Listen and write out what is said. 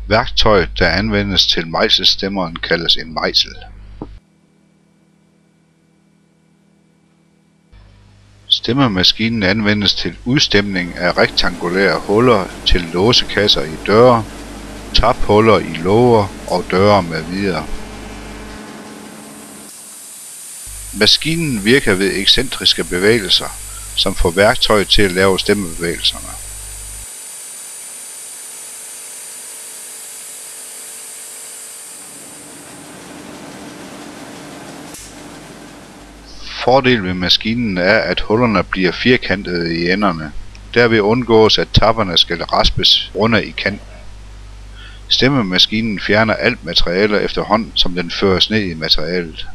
Værktøjet, der anvendes til mejselstemmeren, kaldes en mejsel. Stemmemaskinen anvendes til udstemning af rektangulære huller til låsekasser i døre, taphuller i låger og døre m.v. Maskinen virker ved excentriske bevægelser, som får værktøjet til at lave stemmebevægelserne. Fordelen ved maskinen er, at hullerne bliver firkantede i enderne. Derved undgås, at tapperne skal raspes runde i kanten. Stemmemaskinen fjerner alt materiale efterhånden, som den føres ned i materialet.